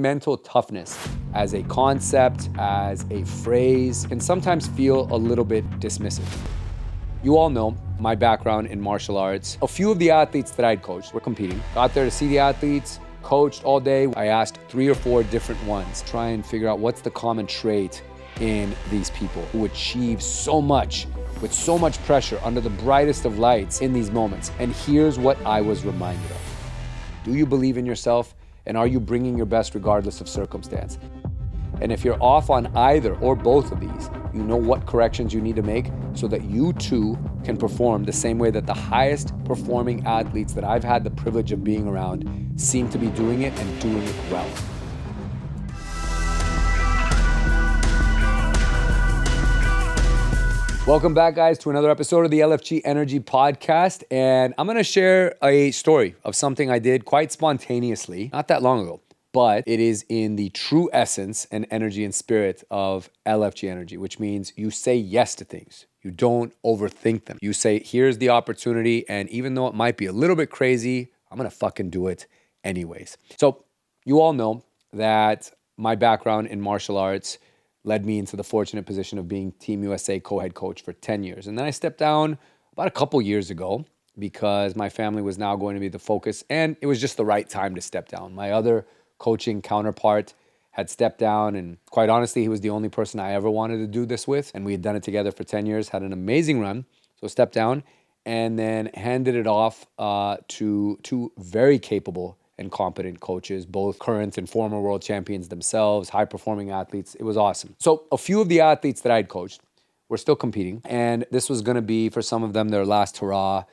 mental toughness as a concept, as a phrase, can sometimes feel a little bit dismissive. You all know my background in martial arts. A few of the athletes that I'd coached were competing. Got there to see the athletes, coached all day. I asked 3 or 4 different ones, try and figure out what's the common trait in these people who achieve so much with so much pressure under the brightest of lights in these moments. And here's what I was reminded of. Do you believe in yourself? And are you bringing your best regardless of circumstance? And if you're off on either or both of these, you know what corrections you need to make so that you too can perform the same way that the highest performing athletes that I've had the privilege of being around seem to be doing it and doing it well. Welcome back, guys, to another episode of the LFG Energy Podcast. And I'm going to share a story of something I did quite spontaneously, not that long ago. But it is in the true essence and energy and spirit of LFG Energy, which means you say yes to things. You don't overthink them. You say, here's the opportunity, and even though it might be a little bit crazy, I'm going to fucking do it anyways. So you all know that my background in martial arts led me into the fortunate position of being Team USA co-head coach for 10 years. And then I stepped down about a couple years ago because my family was now going to be the focus, and it was just the right time to step down. My other coaching counterpart had stepped down, and quite honestly, he was the only person I ever wanted to do this with, and we had done it together for 10 years, had an amazing run. So stepped down and then handed it off to 2 very capable and competent coaches, both current and former world champions themselves, high-performing athletes. It was awesome. So a few of the athletes that I'd coached were still competing, and this was going to be, for some of them, their last hurrah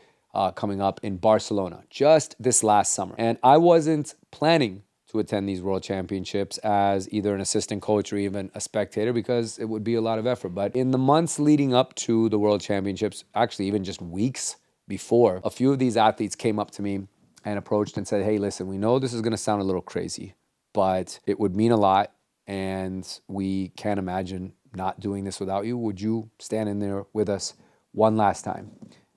coming up in Barcelona, just this last summer. And I wasn't planning to attend these world championships as either an assistant coach or even a spectator because it would be a lot of effort. But in the months leading up to the world championships, actually even just weeks before, a few of these athletes came up to me and approached and said, hey, listen, we know this is going to sound a little crazy, but it would mean a lot, and we can't imagine not doing this without you. Would you stand in there with us one last time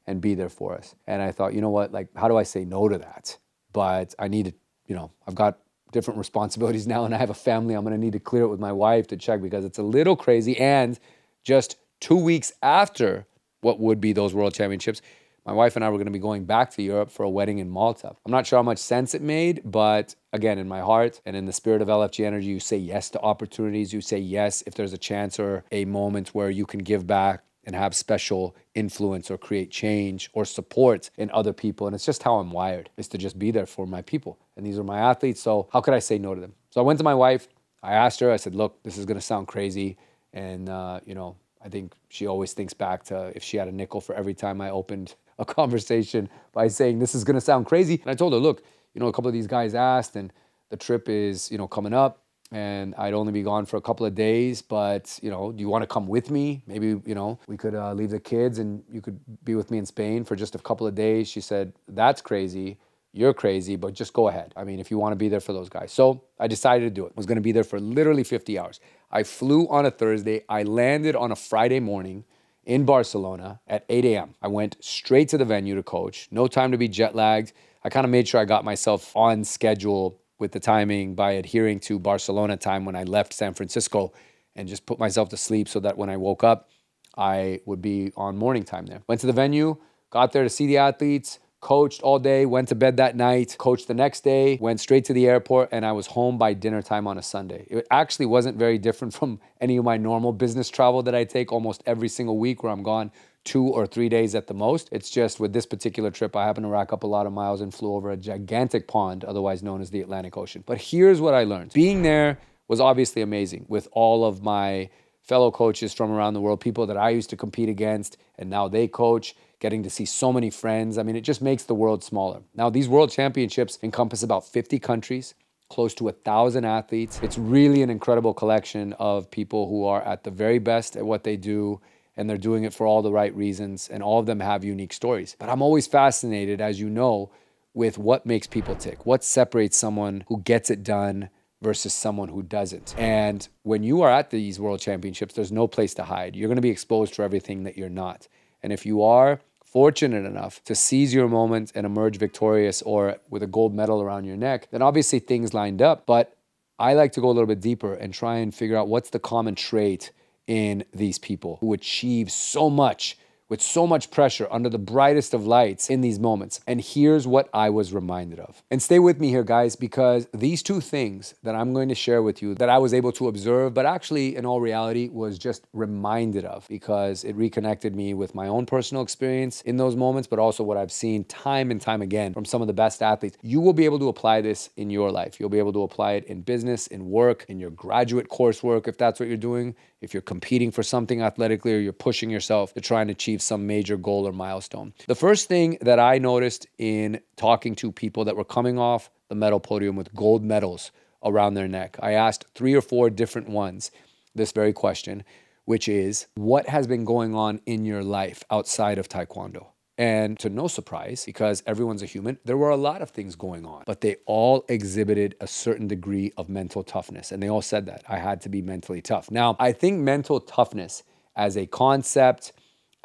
and be there for us? And I thought, you know what, like, how do I say no to that? But I need to, I've got different responsibilities now, and I have a family. I'm going to need to clear it with my wife to check because it's a little crazy. And just 2 weeks after what would be those world championships, my wife and I were going to be going back to Europe for a wedding in Malta. I'm not sure how much sense it made, but again, in my heart and in the spirit of LFG Energy, you say yes to opportunities. You say yes if there's a chance or a moment where you can give back and have special influence or create change or support in other people. And it's just how I'm wired, is to just be there for my people. And these are my athletes, so how could I say no to them? So I went to my wife, I asked her, I said, look, this is going to sound crazy. And, I think she always thinks back to if she had a nickel for every time I opened a conversation by saying, this is going to sound crazy. And I told her, look, a couple of these guys asked, and the trip is, coming up. And I'd only be gone for a couple of days, but, do you want to come with me? Maybe, we could leave the kids and you could be with me in Spain for just a couple of days. She said, that's crazy. You're crazy, but just go ahead. I mean, if you want to be there for those guys. So I decided to do it. I was going to be there for literally 50 hours. I flew on a Thursday. I landed on a Friday morning in Barcelona at 8 a.m. I went straight to the venue to coach. No time to be jet lagged. I kind of made sure I got myself on schedule with the timing by adhering to Barcelona time when I left San Francisco, and just put myself to sleep so that when I woke up, I would be on morning time there. Went to the venue, got there to see the athletes, coached all day, went to bed that night, coached the next day, went straight to the airport, and I was home by dinner time on a Sunday. It actually wasn't very different from any of my normal business travel that I take almost every single week, where I'm gone 2 or 3 days at the most. It's just with this particular trip, I happened to rack up a lot of miles and flew over a gigantic pond, otherwise known as the Atlantic Ocean. But here's what I learned. Being there was obviously amazing with all of my fellow coaches from around the world, people that I used to compete against, and now they coach, getting to see so many friends. I mean, it just makes the world smaller. Now, these world championships encompass about 50 countries, close to 1,000 athletes. It's really an incredible collection of people who are at the very best at what they do, and they're doing it for all the right reasons, and all of them have unique stories. But I'm always fascinated, as you know, with what makes people tick, what separates someone who gets it done versus someone who doesn't. And when you are at these world championships, there's no place to hide. You're going to be exposed to everything that you're not. And if you are fortunate enough to seize your moment and emerge victorious or with a gold medal around your neck, then obviously things lined up. But I like to go a little bit deeper and try and figure out what's the common trait in these people who achieve so much with so much pressure under the brightest of lights in these moments. And here's what I was reminded of. And stay with me here, guys, because these two things that I'm going to share with you that I was able to observe, but actually in all reality was just reminded of, because it reconnected me with my own personal experience in those moments, but also what I've seen time and time again from some of the best athletes. You will be able to apply this in your life. You'll be able to apply it in business, in work, in your graduate coursework, if that's what you're doing, if you're competing for something athletically, or you're pushing yourself to try and achieve some major goal or milestone. The first thing that I noticed in talking to people that were coming off the medal podium with gold medals around their neck, I asked 3 or 4 different ones this very question, which is, what has been going on in your life outside of Taekwondo? And to no surprise, because everyone's a human, there were a lot of things going on, but they all exhibited a certain degree of mental toughness. And they all said that I had to be mentally tough. Now, I think mental toughness as a concept,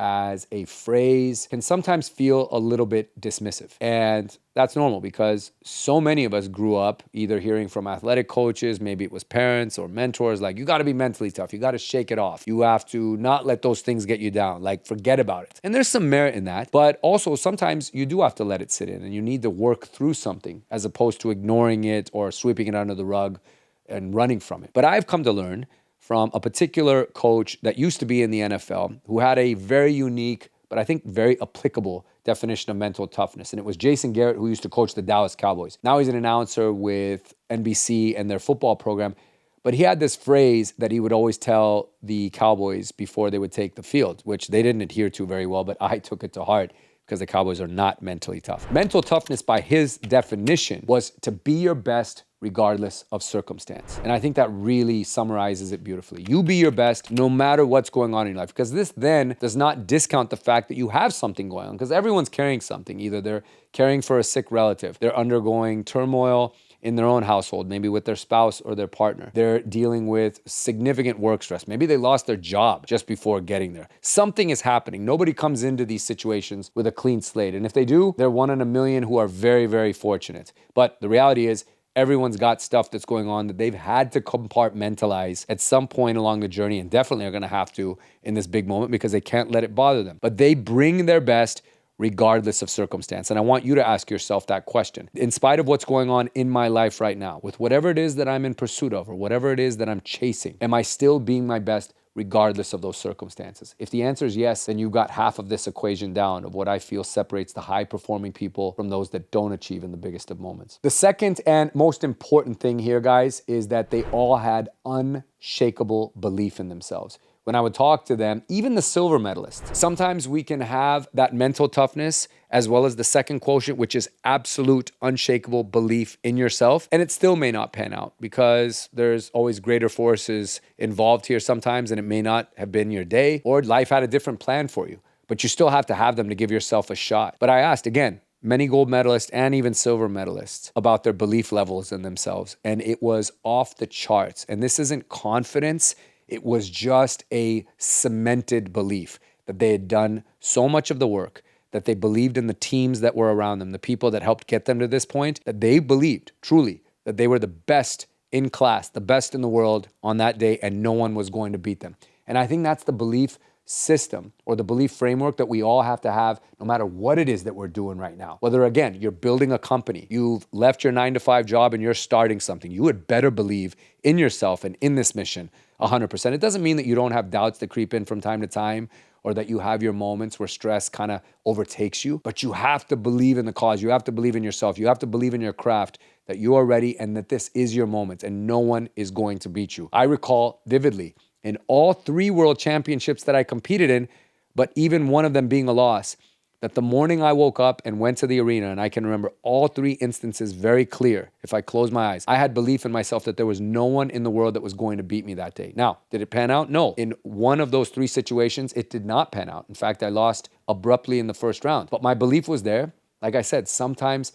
as a phrase, can sometimes feel a little bit dismissive. And that's normal, because so many of us grew up either hearing from athletic coaches, maybe it was parents or mentors, like, you got to be mentally tough. You got to shake it off. You have to not let those things get you down. Like, forget about it. And there's some merit in that. But also sometimes you do have to let it sit in, and you need to work through something as opposed to ignoring it or sweeping it under the rug and running from it. But I've come to learn from a particular coach that used to be in the NFL who had a very unique, but I think very applicable definition of mental toughness. And it was Jason Garrett, who used to coach the Dallas Cowboys. Now he's an announcer with NBC and their football program. But he had this phrase that he would always tell the Cowboys before they would take the field, which they didn't adhere to very well, but I took it to heart, because the Cowboys are not mentally tough. Mental toughness, by his definition, was to be your best regardless of circumstance. And I think that really summarizes it beautifully. You be your best no matter what's going on in your life, because this then does not discount the fact that you have something going on, because everyone's carrying something. Either they're caring for a sick relative, they're undergoing turmoil in their own household, maybe with their spouse or their partner. They're dealing with significant work stress. Maybe they lost their job just before getting there. Something is happening. Nobody comes into these situations with a clean slate. And if they do, they're one in a million who are very, very fortunate. But the reality is, everyone's got stuff that's going on that they've had to compartmentalize at some point along the journey, and definitely are going to have to in this big moment, because they can't let it bother them. But they bring their best regardless of circumstance. And I want you to ask yourself that question. In spite of what's going on in my life right now, with whatever it is that I'm in pursuit of, or whatever it is that I'm chasing, am I still being my best regardless of those circumstances? If the answer is yes, then you've got half of this equation down of what I feel separates the high-performing people from those that don't achieve in the biggest of moments. The second and most important thing here, guys, is that they all had unshakable belief in themselves. When I would talk to them, even the silver medalists, sometimes we can have that mental toughness as well as the second quotient, which is absolute unshakable belief in yourself. And it still may not pan out, because there's always greater forces involved here sometimes, and it may not have been your day, or life had a different plan for you. But you still have to have them to give yourself a shot. But I asked, again, many gold medalists and even silver medalists about their belief levels in themselves. And it was off the charts. And this isn't confidence. It was just a cemented belief that they had done so much of the work, that they believed in the teams that were around them, the people that helped get them to this point, that they believed truly that they were the best in class, the best in the world on that day, and no one was going to beat them. And I think that's the belief system, or the belief framework, that we all have to have no matter what it is that we're doing right now. Whether, again, you're building a company, you've left your 9-to-5 job and you're starting something, you would better believe in yourself and in this mission 100%. It doesn't mean that you don't have doubts that creep in from time to time, or that you have your moments where stress kind of overtakes you, but you have to believe in the cause. You have to believe in yourself. You have to believe in your craft, that you are ready and that this is your moment and no one is going to beat you. I recall vividly in all 3 world championships that I competed in, but even one of them being a loss, that the morning I woke up and went to the arena, and I can remember all 3 instances very clear, if I close my eyes, I had belief in myself that there was no one in the world that was going to beat me that day. Now, did it pan out? No. In one of those 3 situations, it did not pan out. In fact, I lost abruptly in the first round. But my belief was there. Like I said, sometimes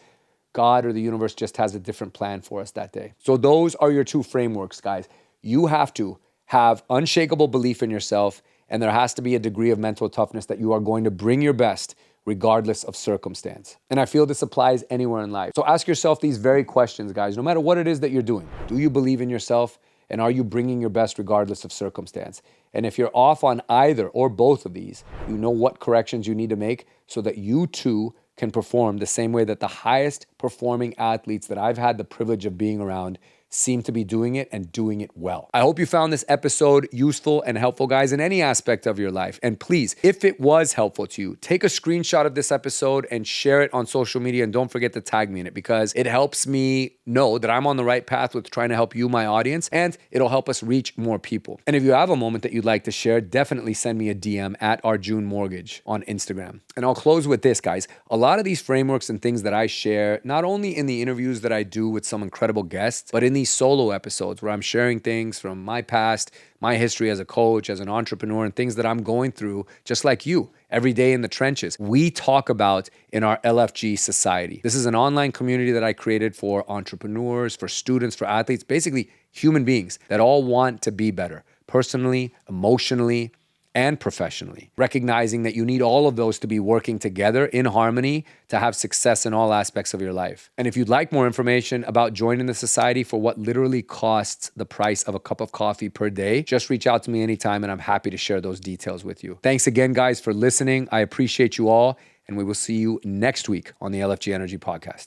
God or the universe just has a different plan for us that day. So those are your 2 frameworks, guys. You have to have unshakable belief in yourself, and there has to be a degree of mental toughness that you are going to bring your best regardless of circumstance. And I feel this applies anywhere in life. So ask yourself these very questions, guys, no matter what it is that you're doing. Do you believe in yourself? And are you bringing your best regardless of circumstance? And if you're off on either or both of these, you know what corrections you need to make so that you too can perform the same way that the highest performing athletes that I've had the privilege of being around seem to be doing it and doing it well. I hope you found this episode useful and helpful, guys, in any aspect of your life. And please, if it was helpful to you, take a screenshot of this episode and share it on social media. And don't forget to tag me in it because it helps me know that I'm on the right path with trying to help you, my audience, and it'll help us reach more people. And if you have a moment that you'd like to share, definitely send me a DM at Arjun Mortgage on Instagram. And I'll close with this, guys. A lot of these frameworks and things that I share, not only in the interviews that I do with some incredible guests, but in these solo episodes where I'm sharing things from my past, my history as a coach, as an entrepreneur, and things that I'm going through just like you every day in the trenches. We talk about in our LFG Society. This is an online community that I created for entrepreneurs, for students, for athletes, basically human beings that all want to be better personally, emotionally, and professionally, recognizing that you need all of those to be working together in harmony to have success in all aspects of your life. And if you'd like more information about joining the society for what literally costs the price of a cup of coffee per day, just reach out to me anytime and I'm happy to share those details with you. Thanks again, guys, for listening. I appreciate you all, and we will see you next week on the LFG Energy Podcast.